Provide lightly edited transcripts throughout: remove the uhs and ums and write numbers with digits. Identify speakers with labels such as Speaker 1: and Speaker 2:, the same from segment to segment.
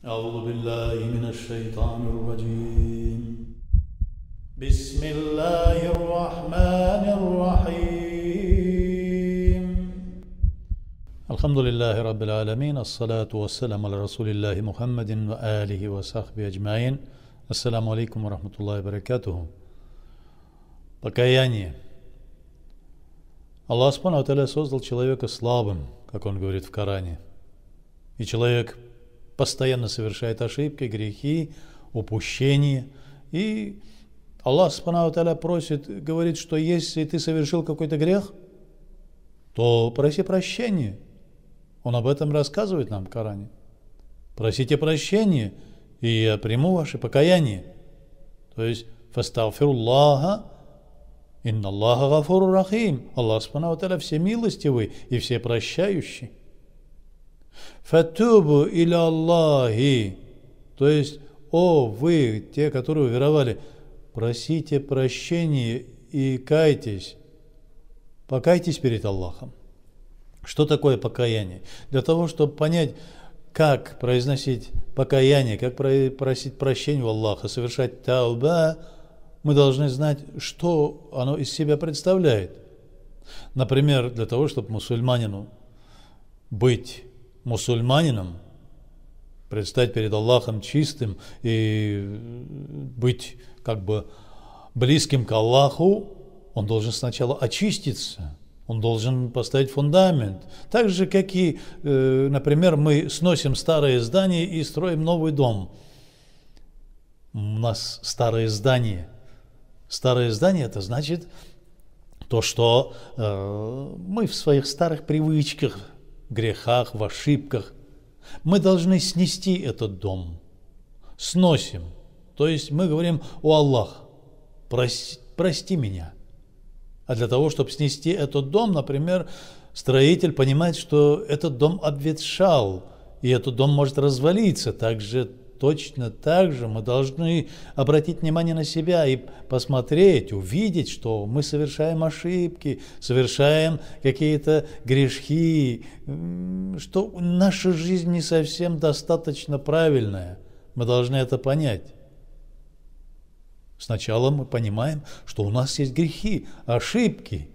Speaker 1: أعوذ بالله من الشيطان الرجيم بسم الله الرحمن الرحيم الحمد لله رب العالمين الصلاة والسلام على رسول الله محمد وآله وصحبه أجمعين السلام عليكم ورحمة الله وبركاته. Покаяние. Аллах Субхану ва Тааля создал человека слабым, как он говорит в Коране. И человек постоянно совершает ошибки, грехи, упущения. И Аллах Субхану ва Тааля просит, говорит, что если ты совершил какой-то грех, то проси прощения. Он об этом рассказывает нам в Коране. Просите прощения, и я приму ваше покаяние. То есть, фастагфируллаха, инна Аллаха гафурур рахим. Аллах Субхану ва Тааля всемилостивый и всепрощающий. Фатубу иля Аллахи, то есть, о вы, те, которые уверовали, просите прощения и кайтесь, покайтесь перед Аллахом. Что такое покаяние? Для того, чтобы понять, как произносить покаяние, как просить прощения у Аллаха, совершать тауба, мы должны знать, что оно из себя представляет. Например, для того, чтобы мусульманину быть мусульманином, предстать перед Аллахом чистым и быть как бы близким к Аллаху, он должен сначала очиститься, он должен поставить фундамент. Так же, как и, например, мы сносим старое здание и строим новый дом. У нас старое здание. Старое здание – это значит то, что мы в своих старых привычках, грехах, в ошибках. Мы должны снести этот дом. Сносим. То есть мы говорим: «О Аллах, прости меня». А для того, чтобы снести этот дом, например, строитель понимает, что этот дом обветшал, и этот дом может развалиться. Точно так же мы должны обратить внимание на себя и посмотреть, увидеть, что мы совершаем ошибки, совершаем какие-то грешки, что наша жизнь не совсем достаточно правильная. Мы должны это понять. Сначала мы понимаем, что у нас есть грехи, ошибки,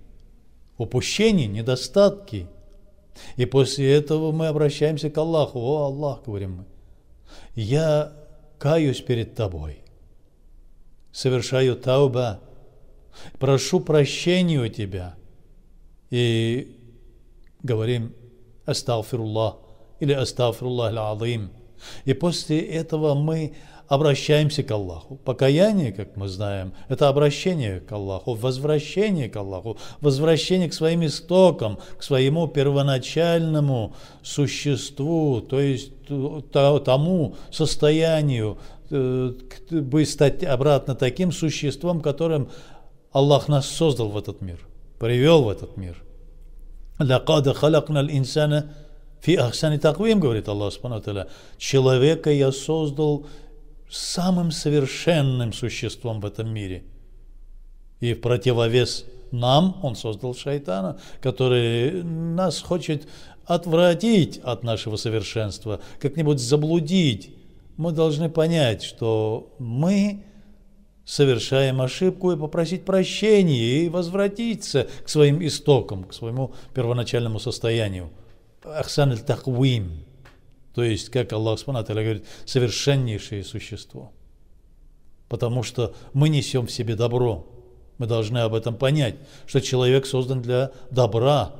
Speaker 1: упущения, недостатки. И после этого мы обращаемся к Аллаху. «О Аллах», говорим мы, я каюсь перед Тобой, совершаю тауба, прошу прощения у Тебя. И говорим астагфируллах или астагфируллах аль-азим. И после этого мы обращаемся к Аллаху. Покаяние, как мы знаем, это обращение к Аллаху, возвращение к Аллаху, возвращение к своим истокам, к своему первоначальному существу, то есть тому состоянию, бы стать обратно таким существом, которым Аллах нас создал в этот мир, привел в этот мир. «Лакад халакнал инсана фи ахсани таквим», говорит Аллах Субхану ва Тааля, человека я создал самым совершенным существом в этом мире. И в противовес нам он создал шайтана, который нас хочет отвратить от нашего совершенства, как-нибудь заблудить. Мы должны понять, что мы совершаем ошибку, и попросить прощения, и возвратиться к своим истокам, к своему первоначальному состоянию. Ахсан аль-таквим. То есть, как Аллах Субхану ва Тааля говорит, совершеннейшее существо. Потому что мы несем в себе добро. Мы должны об этом понять, что человек создан для добра.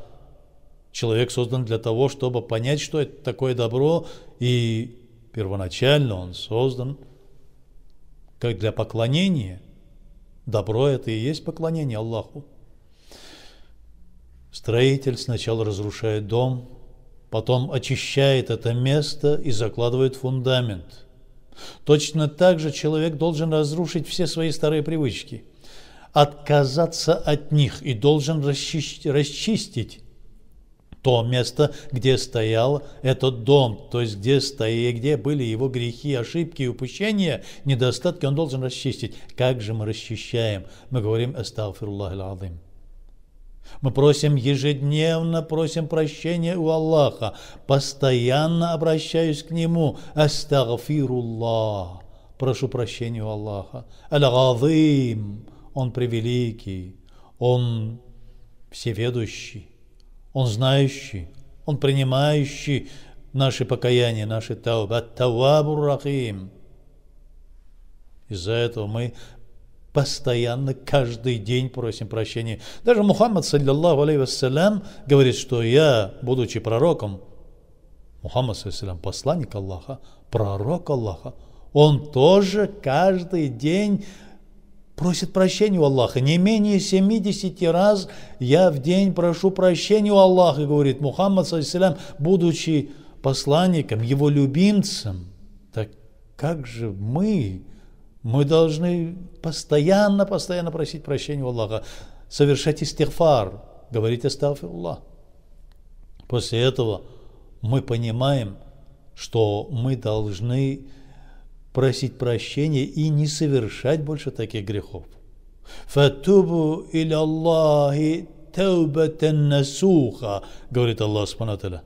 Speaker 1: Человек создан для того, чтобы понять, что это такое добро. И первоначально он создан как для поклонения. Добро – это и есть поклонение Аллаху. Строитель сначала разрушает дом, потом очищает это место и закладывает фундамент. Точно так же человек должен разрушить все свои старые привычки, отказаться от них и должен расчистить то место, где стоял этот дом, то есть где были его грехи, ошибки, упущения, недостатки, он должен расчистить. Как же мы расчищаем? Мы говорим астагфируллах аль-азим. Мы просим ежедневно, просим прощения у Аллаха. Постоянно обращаюсь к Нему. Астагфируллах. Прошу прощения у Аллаха. Аль-Газим. Он превеликий. Он всеведущий. Он знающий. Он принимающий наши покаяния, наши тауба. Ат-Таввабур Рахим. Из-за этого мы постоянно, каждый день просим прощения. Даже Мухаммад, саллиллаху алейхи вассалям, говорит, что я, будучи пророком, Мухаммад, саллиллаху, посланник Аллаха, пророк Аллаха, он тоже каждый день просит прощения у Аллаха. Не менее 70 раз я в день прошу прощения у Аллаха, говорит Мухаммад, саллиллаху, будучи посланником, его любимцем. Так как же мы должны постоянно просить прощения у Аллаха, совершать истигфар, говорить астагфируллах. После этого мы понимаем, что мы должны просить прощения и не совершать больше таких грехов. «Фатубу иля Аллахи таубатан насуха», говорит Аллах субхану ва тааля.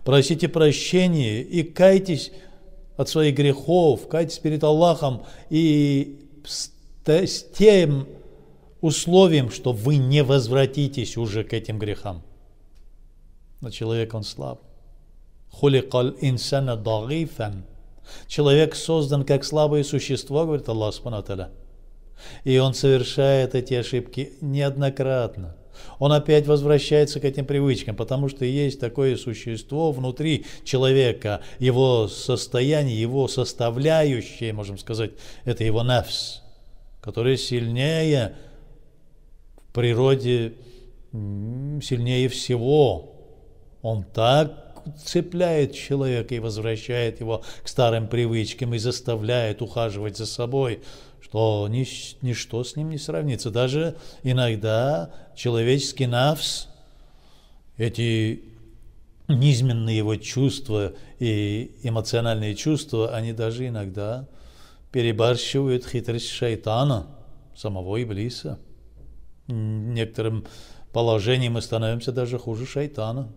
Speaker 1: Просите прощения и кайтесь от своих грехов, кайтесь перед Аллахом и с тем условием, что вы не возвратитесь уже к этим грехам. Но человек, он слаб. Хуликал инсана дагифан. Человек создан как слабое существо, говорит Аллах субхану ва тааля. И он совершает эти ошибки неоднократно. Он опять возвращается к этим привычкам, потому что есть такое существо внутри человека, его состояние, его составляющее, можем сказать, это его нафс, который сильнее в природе, сильнее всего. Он так цепляет человека и возвращает его к старым привычкам и заставляет ухаживать за собой, что ничто с ним не сравнится. Даже иногда человеческий нафс, эти низменные его чувства и эмоциональные чувства, они даже иногда перебарщивают хитрость шайтана, самого Иблиса. Некоторым положением мы становимся даже хуже шайтана,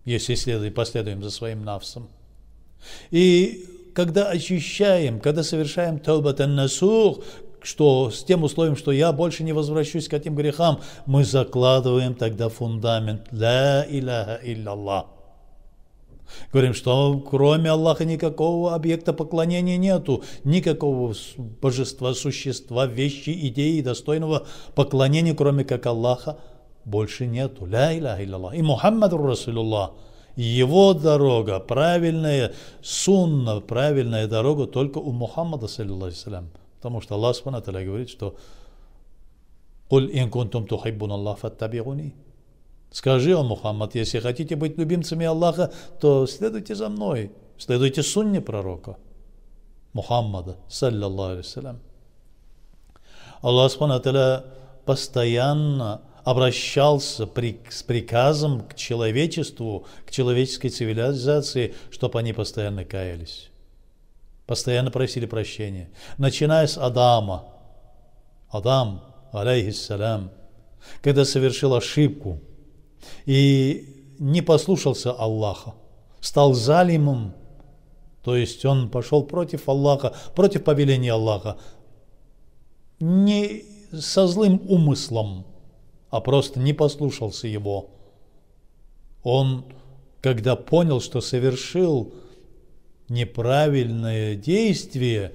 Speaker 1: если последуем за своим нафсом. И когда очищаем, когда совершаем таубатан насух, что с тем условием, что я больше не возвращусь к этим грехам, мы закладываем тогда фундамент ла иляха илляллах. Говорим, что кроме Аллаха никакого объекта поклонения нету, никакого божества, существа, вещи, идеи, достойного поклонения, кроме как Аллаха, больше нету. Ла иляха илляллах. И Мухаммаду Расулуллах, его дорога, правильная сунна, правильная дорога только у Мухаммада, саллиллаху алейхи ва саллям. Потому что Аллах субхану ва тааля говорит, что «Куль ин кунтум тухиббуна Аллах фаттаби'уни». Скажи, о Мухаммад, если хотите быть любимцами Аллаха, то следуйте за мной, следуйте сунне пророка Мухаммада, саллиллаху алейхи ва саллям. Аллах субхану ва тааля постоянно обращался с приказом к человечеству, к человеческой цивилизации, чтобы они постоянно каялись, постоянно просили прощения. Начиная с Адама. Адам, алейхиссалям, когда совершил ошибку и не послушался Аллаха, стал залимом, то есть он пошел против Аллаха, против повеления Аллаха, не со злым умыслом, а просто не послушался его. Он, когда понял, что совершил неправильное действие,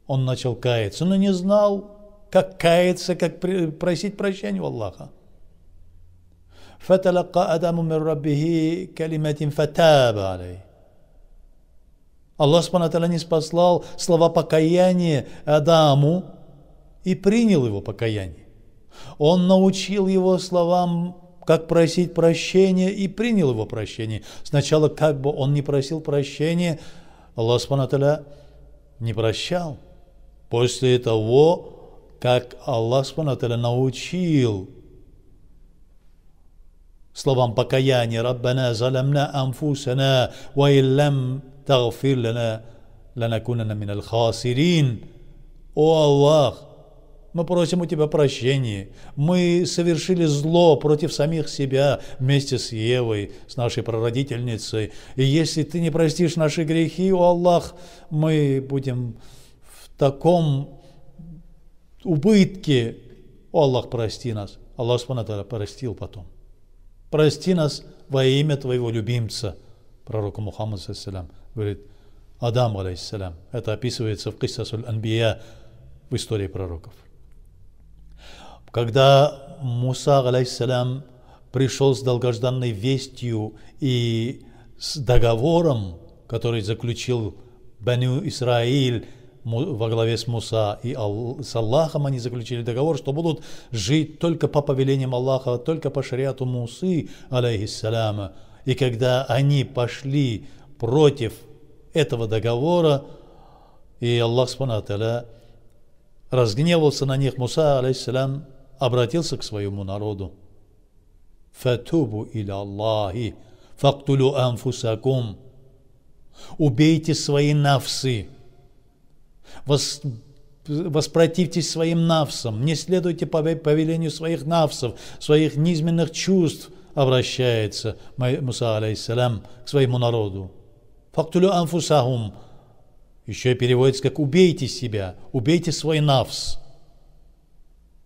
Speaker 1: он начал каяться, но не знал, как каяться, как просить прощения у Аллаха. «Фаталака Адаму мир раббихи калиматин фатаба алей». Аллах субхану ва тааля ниспослал слова покаяния Адаму и принял его покаяние. Он научил его словам, как просить прощения, и принял его прощение. Сначала, как бы он не просил прощения, Аллах субхану ва тааля не прощал. После того, как Аллах субхану ва тааля научил словам покаяния: «Раббана заламна анфусана, ва иллам тагфир лана, ланакунанна минал хасирин». О Аллах, мы просим у Тебя прощения. Мы совершили зло против самих себя вместе с Евой, с нашей прародительницей. И если Ты не простишь наши грехи, о Аллах, мы будем в таком убытке. О Аллах, прости нас. Аллах Субхану простил потом. Прости нас во имя Твоего любимца, пророка Мухаммада, говорит Адам, алейхиссалям. Это описывается в Киссасуль Анбия, в истории пророков. Когда Муса, алейхиссалям, пришел с долгожданной вестью и с договором, который заключил Бану Исраиль во главе с Муса и с Аллахом, они заключили договор, что будут жить только по повелениям Аллаха, только по шариату Мусы, алейхиссаляма. И когда они пошли против этого договора, и Аллах Субхану разгневался на них, Муса, алейхиссалям, обратился к своему народу. «Фатубу иля Аллахи, фактулю анфусакум». Убейте свои нафсы, воспротивьтесь своим нафсам, не следуйте по повелению своих нафсов, своих низменных чувств, обращается Муса, алейхиссалям, к своему народу. «Фактулю анфусахум». Еще переводится как «убейте себя», «убейте свой нафс».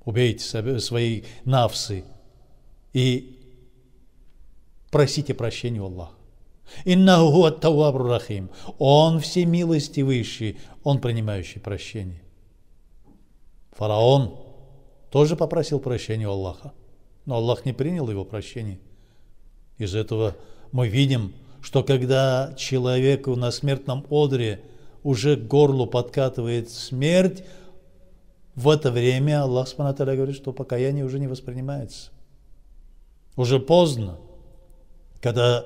Speaker 1: Убейте свои нафсы и просите прощения у Аллаха. «Иннаху хуа ат-таввабур рахим». Он всемилостивейший, Он принимающий прощение. Фараон тоже попросил прощения у Аллаха, но Аллах не принял его прощение. Из этого мы видим, что когда человеку на смертном одре уже к горлу подкатывает смерть, в это время Аллах Субхану ва Тааля говорит, что покаяние уже не воспринимается. Уже поздно, когда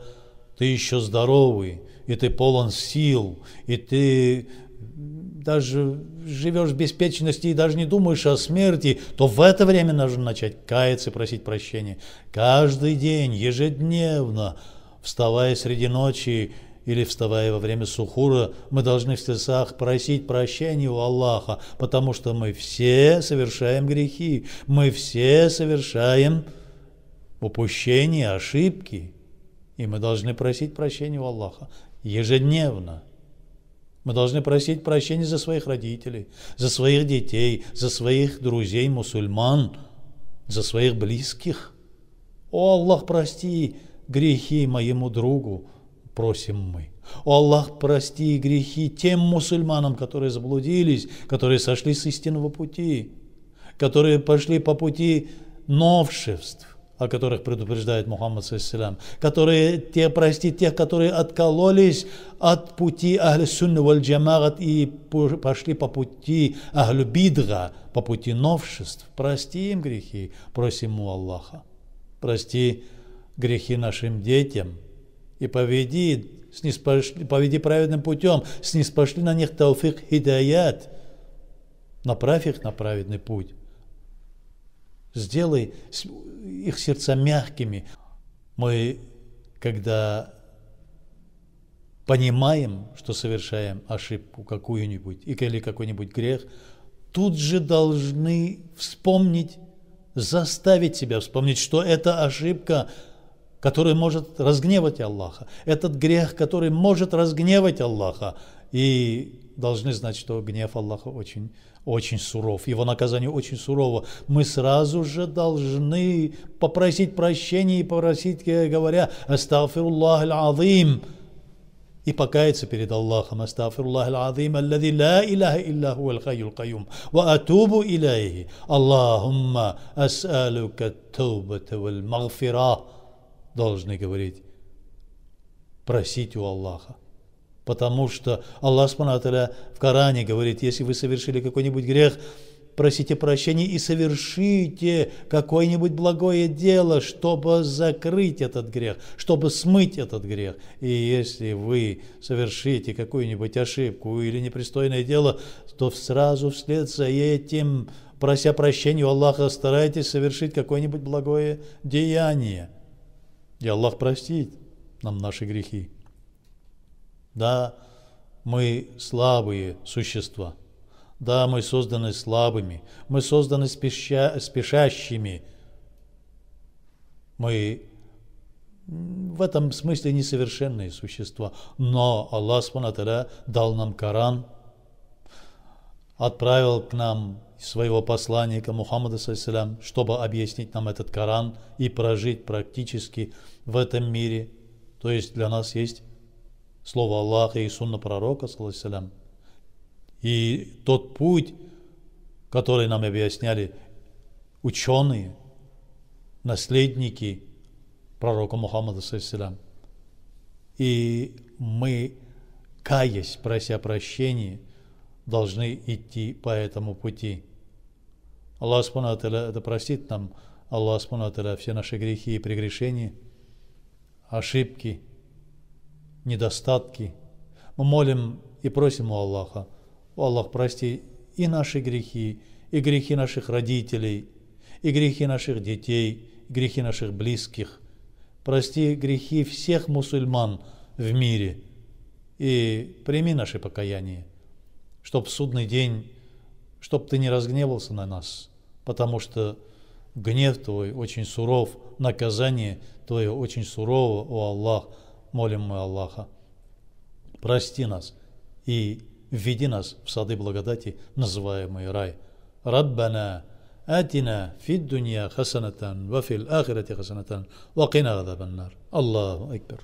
Speaker 1: ты еще здоровый, и ты полон сил, и ты даже живешь в беспечности и даже не думаешь о смерти, то в это время нужно начать каяться и просить прощения. Каждый день, ежедневно, вставая среди ночи или вставая во время сухура, мы должны в сердцах просить прощения у Аллаха, потому что мы все совершаем грехи, мы все совершаем упущения, ошибки, и мы должны просить прощения у Аллаха ежедневно. Мы должны просить прощения за своих родителей, за своих детей, за своих друзей мусульман, за своих близких. О Аллах, прости грехи моему другу, просим мы. О Аллах, прости грехи тем мусульманам, которые заблудились, которые сошли с истинного пути, которые пошли по пути новшеств, о которых предупреждает Мухаммад, прости тех, которые откололись от пути Ахлю Сунны валь Джамаат и пошли по пути Ахлю Бидга, по пути новшеств. Прости им грехи, просим у Аллаха. Прости грехи нашим детям и поведи праведным путем, снизпошли на них тауфик хидаят, направь их на праведный путь. Сделай их сердца мягкими. Мы, когда понимаем, что совершаем ошибку какую-нибудь или какой-нибудь грех, тут же должны вспомнить, заставить себя вспомнить, что это ошибка, которая может разгневать Аллаха. Этот грех, который может разгневать Аллаха. И должны знать, что гнев Аллаха очень, очень суров. Его наказание очень сурово. Мы сразу же должны попросить прощения и попросить, говоря, «Астагфируллах аль-азим», и покаяться перед Аллахом. «Астагфируллах аль-азим, аллади ла илляха илля хуа аль-хайюл кайюм, ва атубу илайхи, Аллахумма ас'алука ат-таубата валь-магфира». Должны говорить, просить у Аллаха. Потому что Аллах Субхану ва Тааля в Коране говорит, если вы совершили какой-нибудь грех, просите прощения и совершите какое-нибудь благое дело, чтобы закрыть этот грех, чтобы смыть этот грех. И если вы совершите какую-нибудь ошибку или непристойное дело, то сразу вслед за этим, прося прощения у Аллаха, старайтесь совершить какое-нибудь благое деяние. И Аллах простит нам наши грехи. Да, мы слабые существа. Да, мы созданы слабыми, мы созданы спешащими. Мы в этом смысле несовершенные существа. Но Аллах Субхану ва Тааля дал нам Коран, отправил к нам своего посланника Мухаммада, чтобы объяснить нам этот Коран и прожить практически в этом мире. То есть для нас есть Слово Аллаха и сунна пророка, и тот путь, который нам объясняли ученые, наследники пророка Мухаммада, и мы, каясь, прося прощения, должны идти по этому пути. Аллах Субхану ва Тааля это простит нам, Аллах Субхану ва Тааля все наши грехи и прегрешения, ошибки, недостатки. Мы молим и просим у Аллаха: о Аллах, прости и наши грехи, и грехи наших родителей, и грехи наших детей, и грехи наших близких. Прости грехи всех мусульман в мире и прими наше покаяние, чтоб в судный день, чтоб ты не разгневался на нас, потому что гнев твой очень суров, наказание твое очень сурово, о Аллах. Молим мы Аллаха: прости нас и введи нас в сады благодати, называемый рай. Раббана آتنا في الدنيا حسنة وفي الآخرة حسنة وقنا عذاب النار. الله أكبر.